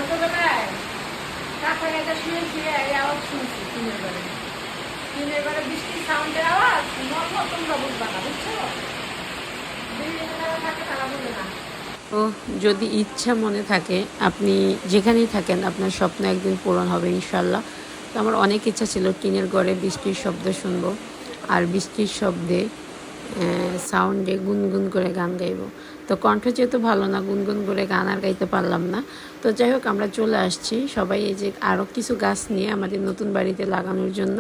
ছোটবেলায় কাঁথা গাইতে শুয়ে শুয়ে এই আওয়াজ শুনছি টিনের ঘরে বৃষ্টির সাউন্ডের আওয়াজ তোমরা বুঝবা না, বুঝছো? থাকে তারা বুঝে না। তো যদি ইচ্ছা মনে থাকে, আপনি যেখানেই থাকেন আপনার স্বপ্ন একদিন পূরণ হবে ইনশাল্লাহ। তো আমার অনেক ইচ্ছা ছিল টিনের ঘরে বৃষ্টির শব্দ শুনবো, আর বৃষ্টির শব্দে সাউন্ডে গুনগুন করে গান গাইব। তো কণ্ঠ যেহেতু ভালো না, গুনগুন করে গান আর গাইতে পারলাম না। তো যাই হোক, আমরা চলে আসছি সবাই এই যে আরও কিছু গাছ নিয়ে আমাদের নতুন বাড়িতে লাগানোর জন্য।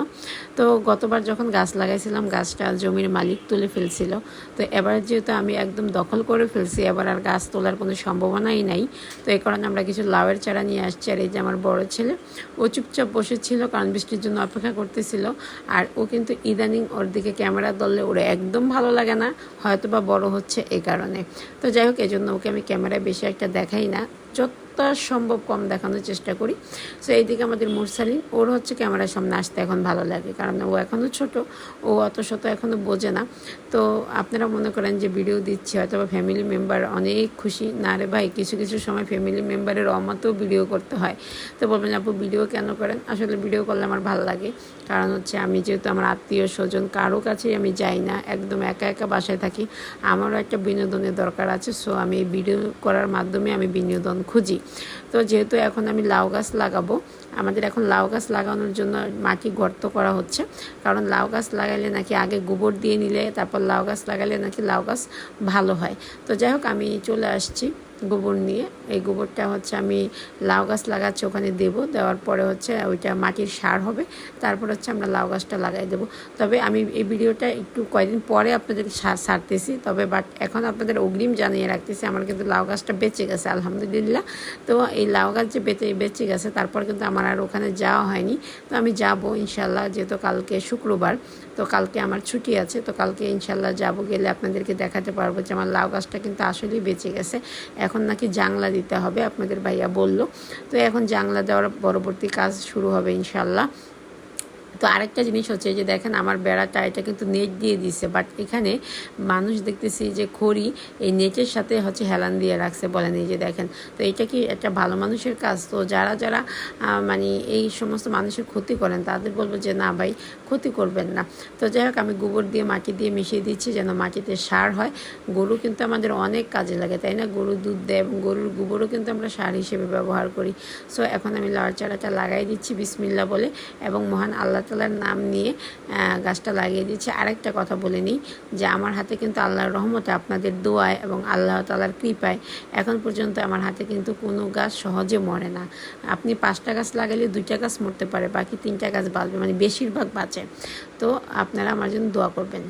তো গতবার যখন গাছ লাগাইছিলাম গাছটা জমির মালিক তুলে ফেলছিল। তো এবার যেহেতু আমি একদম দখল করে ফেলছি, এবার আর গাছ তোলার কোনো সম্ভাবনাই নাই। তো এই কারণে আমরা কিছু লাউয়ের চারা নিয়ে আসছি। আর এই যে আমার বড় ছেলে, ও চুপচাপ বসেছিল কারণ বৃষ্টির জন্য অপেক্ষা করতেছিল। আর ও কিন্তু ইদানিং ওর দিকে ক্যামেরা ধরলে ওর একদম ভালো লাগে না, হয়তো বা বড় হচ্ছে এই কারণে। তো যাই হোক, এই জন্য ওকে আমি ক্যামেরায় বেশি একটা দেখাই না, যতটা সম্ভব কম দেখানোর চেষ্টা করি। সো এইদিকে আমাদের মুরসালিন, ওর হচ্ছে ক্যামেরার সামনে আসতে এখন ভালো লাগে, কারণ ও এখনও ছোট, ও অত শত এখনও বোঝে না। তো আপনারা মনে করেন যে ভিডিও দিচ্ছি হয়তো বা ফ্যামিলি মেম্বার অনেক খুশি, না রে ভাই, কিছু কিছু সময় ফ্যামিলি মেম্বারের অমতেও ভিডিও করতে হয়। তো বলবেন আপু ভিডিও কেন করেন? আসলে ভিডিও করলে আমার ভালো লাগে, কারণ হচ্ছে আমি যেহেতু আমার আত্মীয় স্বজন কারো কাছেই আমি যাই না, একদম একা একা বাসায় থাকি, আমারও একটা বিনোদনের দরকার আছে। সো আমি এই ভিডিও করার মাধ্যমে আমি বিনোদন খুঁজি। তো যেহেতু এখন আমি লাউ গাছ লাগাবো, আমাদের এখন লাউ গাছ লাগানোর জন্য মাটি গর্ত করা হচ্ছে, কারণ লাউ গাছ লাগালে নাকি আগে গোবর দিয়ে নিলে তারপর লাউ গাছ লাগালে নাকি লাউ গাছ ভালো হয়। তো যাই হোক, আমি চলে আসছি গোবর নিয়ে। এই গোবরটা হচ্ছে আমি লাউ গাছ লাগাচ্ছি ওখানে দেবো, দেওয়ার পরে হচ্ছে ওইটা মাটির সার হবে, তারপর হচ্ছে আমরা লাউ গাছটা লাগাই দেবো। তবে আমি এই ভিডিওটা একটু কয়েকদিন পরে আপনাদের ছাড়তেছি, তবে বাট এখন আপনাদের অগ্রিম জানিয়ে রাখতেছি আমার কিন্তু লাউ গাছটা বেঁচে গেছে আলহামদুলিল্লাহ। তো এই লাউ গাছ যে বেঁচে গেছে, তারপর কিন্তু আমার আর ওখানে যাওয়া হয়নি। তো আমি যাব ইনশাল্লাহ, যেহেতু কালকে শুক্রবার, তো কালকে আমার ছুটি আছে, তো কালকে ইনশাল্লাহ যাব, গেলে আপনাদেরকে দেখাতে পারবো যে আমার লাউ গাছটা কিন্তু আসলেই বেঁচে গেছে। এখন নাকি জাংলা দিতে হবে, আপনাদের ভাইয়া বলল। তো এখন জাংলা দেওয়ার পরবর্তী কাজ শুরু হবে ইনশাল্লাহ। তো আরেকটা জিনিস হচ্ছে যে দেখেন আমার বেড়াটা এটা কিন্তু নেট দিয়ে দিছে, বাট এখানে মানুষ দেখতেছি যে খড়ি এই নেটের সাথে হচ্ছে হেলান দিয়ে রাখছে, বলেন এই যে দেখেন। তো এটা কি একটা ভালো মানুষের কাজ? তো যারা যারা মানে এই সমস্ত মানুষের ক্ষতি করেন তাদের বলবো যে না ভাই, ক্ষতি করবেন না। তো যাই হোক, আমি গোবর দিয়ে মাটি দিয়ে মিশিয়ে দিচ্ছি যেন মাটিতে সার হয়। গরু কিন্তু আমাদের অনেক কাজে লাগে, তাই না? গরু দুধ দেয় এবং গরুর গোবরও কিন্তু আমরা সার হিসেবে ব্যবহার করি। সো এখন আমি লাউ চারাটা লাগাই দিচ্ছি বিসমিল্লাহ বলে এবং মহান আল্লাহ তাআলার নাম নিয়ে গাছটা লাগিয়ে দিচ্ছি। আরেকটা কথা বলে নিই যে আমার হাতে কিন্তু আল্লাহর রহমতে, আপনাদের দোয়ায় এবং আল্লাহ তাআলার কৃপায় এখন পর্যন্ত আমার হাতে কিন্তু কোনো গাছ সহজে মরে না। আপনি 5টা গাছ লাগালে 2টা গাছ মরতে পারে, বাকি 3টা গাছ বাঁচবে, মানে বেশিরভাগ বাঁচে। তো আপনারা আমার জন্য দোয়া করবেন।